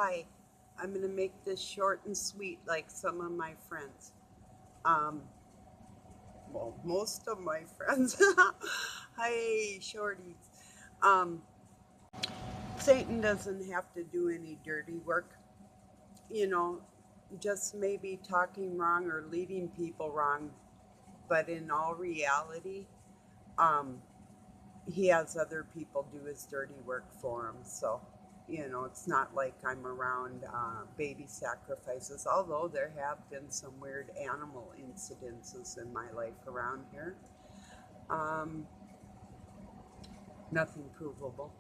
Hi, I'm going to make this short and sweet like some of my friends. Um, well, most of my friends. Hi, shorties. Um, Satan doesn't have to do any dirty work, you know, just maybe talking wrong or leading people wrong. But in all reality, um, he has other people do his dirty work for him. So, it's not like I'm around baby sacrifices, although there have been some weird animal incidences in my life around here. Um, Nothing provable.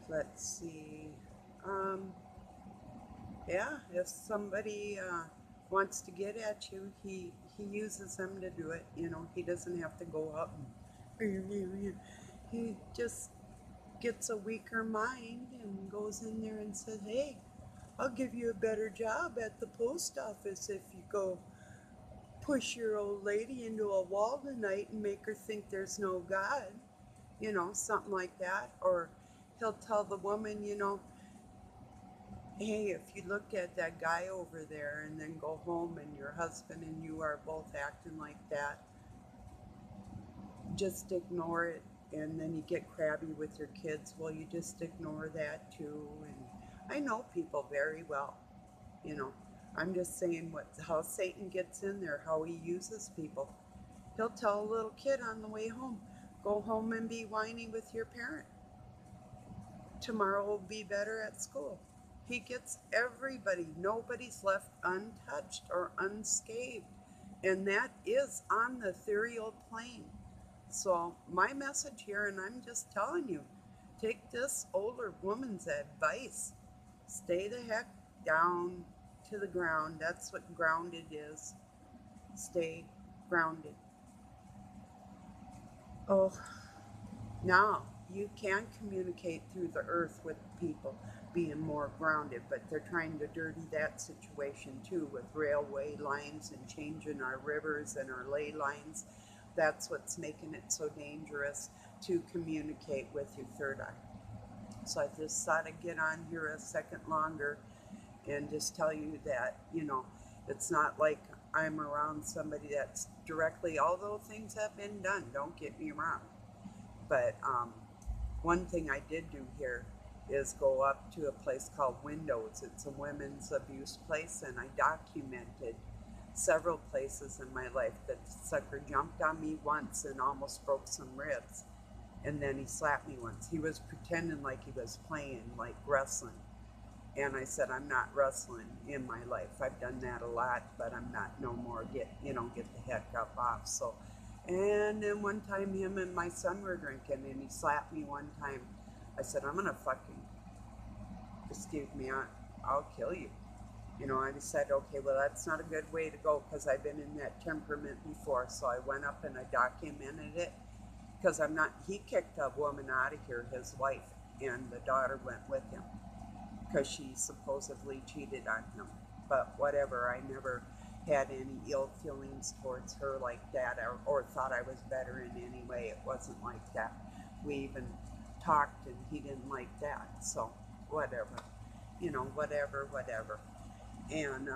Let's see. Um, yeah, if somebody wants to get at you, he uses them to do it. He doesn't have to go up and he just gets a weaker mind and goes in there and says, "Hey, I'll give you a better job at the post office if you go push your old lady into a wall tonight and make her think there's no God." Something like that. Or he'll tell the woman, "Hey, if you look at that guy over there and then go home and your husband and you are both acting like that, just ignore it." And then you get crabby with your kids. Well, you just ignore that too. And I know people very well. you know I'm just saying how Satan gets in there, how he uses people. He'll tell a little kid on the way home, "Go home and be whiny with your parent. Tomorrow will be better at school." He gets everybody. Nobody's left untouched or unscathed. And that is on the ethereal plane. So, my message here, and I'm just telling you, take this older woman's advice. Stay the heck down to the ground. That's what grounded is. Stay grounded. Oh, now you can communicate through the earth with people being more grounded, but they're trying to dirty that situation too with railway lines and changing our rivers and our ley lines. That's what's making it so dangerous to communicate with your third eye. So I just thought I'd get on here a second longer and just tell you that, it's not like I'm around somebody that's directly, although things have been done, don't get me wrong. But one thing I did do here is go up to a place called Windows. It's a women's abuse place, and I documented several places in my life that the sucker jumped on me once and almost broke some ribs. And then he slapped me once. He was pretending like he was playing, like wrestling. And I said, "I'm not wrestling in my life. I've done that a lot, but I'm not no more. Get the heck up off." So, and then one time him and my son were drinking and he slapped me one time. I said, "I'm going to fucking, excuse me, I'll kill you." I just said, "Okay, well, that's not a good way to go because I've been in that temperament before." So I went up and I documented it because I'm not, he kicked a woman out of here, his wife, and the daughter went with him because she supposedly cheated on him. But whatever, I never had any ill feelings towards her like that, or thought I was better in any way. It wasn't like that. We even talked and he didn't like that. So, whatever. Whatever, whatever. And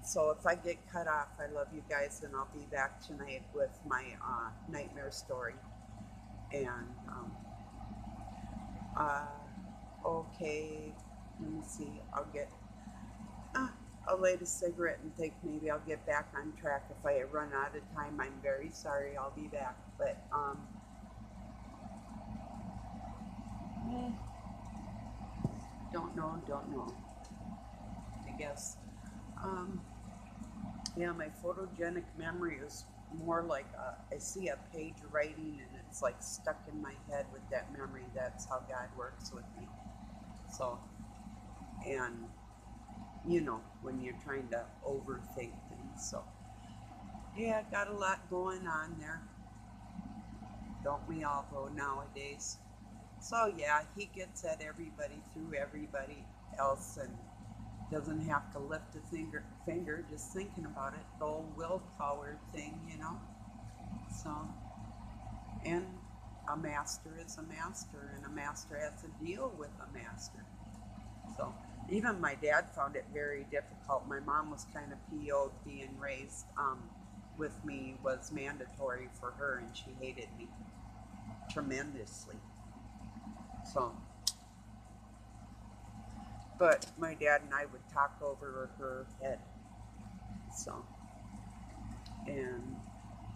so if I get cut off, I love you guys, and I'll be back tonight with my nightmare story. And uh, okay, let me see. Uh, I'll light a cigarette and think maybe I'll get back on track. If I run out of time, I'm very sorry. I'll be back. But eh, don't know. I guess. Um, yeah, my photogenic memory is more like I see a page writing and it's like stuck in my head with that memory. That's how God works with me. So, and when you're trying to overthink things. So, yeah, got a lot going on there. Don't we all though nowadays? So yeah, he gets at everybody through everybody else and doesn't have to lift a finger just thinking about it. The old willpower thing. So, and a master is a master, and a master has to deal with a master. So even my dad found it very difficult. My mom was kind of PO'd, being raised with me was mandatory for her, and she hated me tremendously. So, but my dad and I would talk over her head. So, and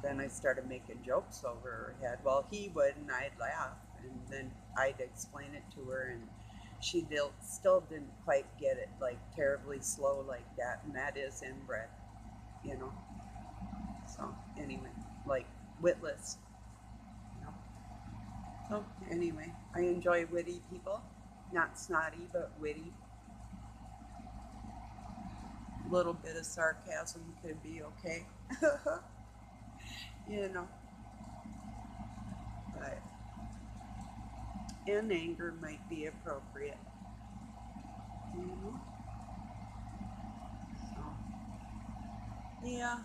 then I started making jokes over her head. Well, he would, and I'd laugh, and then I'd explain it to her, and she still didn't quite get it, like terribly slow like that, and that is inbred, you know. So anyway, like witless, you know. So anyway, I enjoy witty people, not snotty but witty. A little bit of sarcasm could be okay, you know. But and anger might be appropriate, you know. So yeah,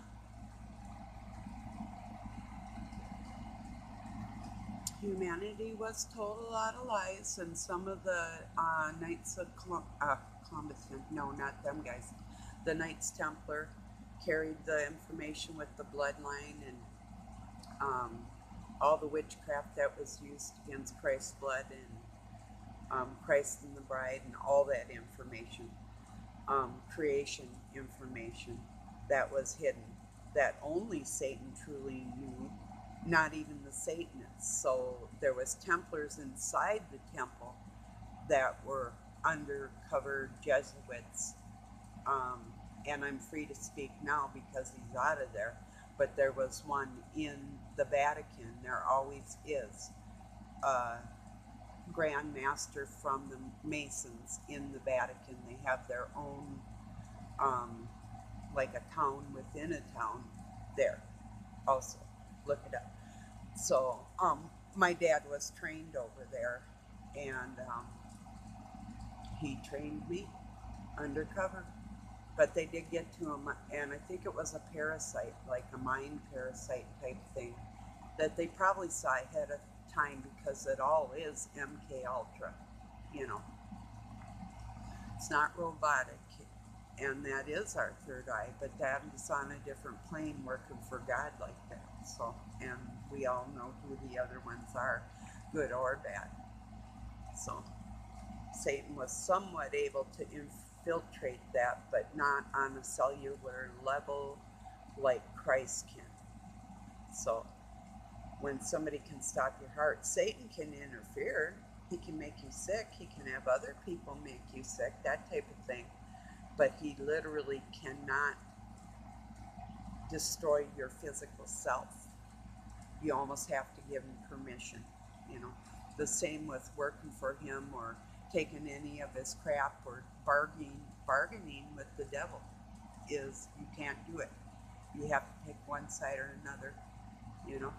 humanity was told a lot of lies, and some of the Knights of Columbus, no, not them guys, the Knights Templar carried the information with the bloodline and um, all the witchcraft that was used against Christ's blood and Christ and the bride and all that information, creation information that was hidden, that only Satan truly knew, not even the Satanists. So there was Templars inside the temple that were undercover Jesuits, um, and I'm free to speak now because he's out of there. But there was one in the Vatican. There always is a Grand Master from the Masons in the Vatican. They have their own, um, like a town within a town there. Also, look it up. So, my dad was trained over there, and he trained me undercover. But they did get to him, and I think it was a parasite, like a mind parasite type thing, that they probably saw ahead of time because it all is MK Ultra, you know. It's not robotic, and that is our third eye, but that is on a different plane working for God like that. So, and we all know who the other ones are, good or bad. So, Satan was somewhat able to infiltrate that, but not on a cellular level like Christ can. So, when somebody can stop your heart, Satan can interfere. He can make you sick. He can have other people make you sick, that type of thing. But he literally cannot destroy your physical self. You almost have to give him permission, you know. The same with working for him or taking any of his crap or bargaining with the devil is you can't do it. You have to pick one side or another, you know.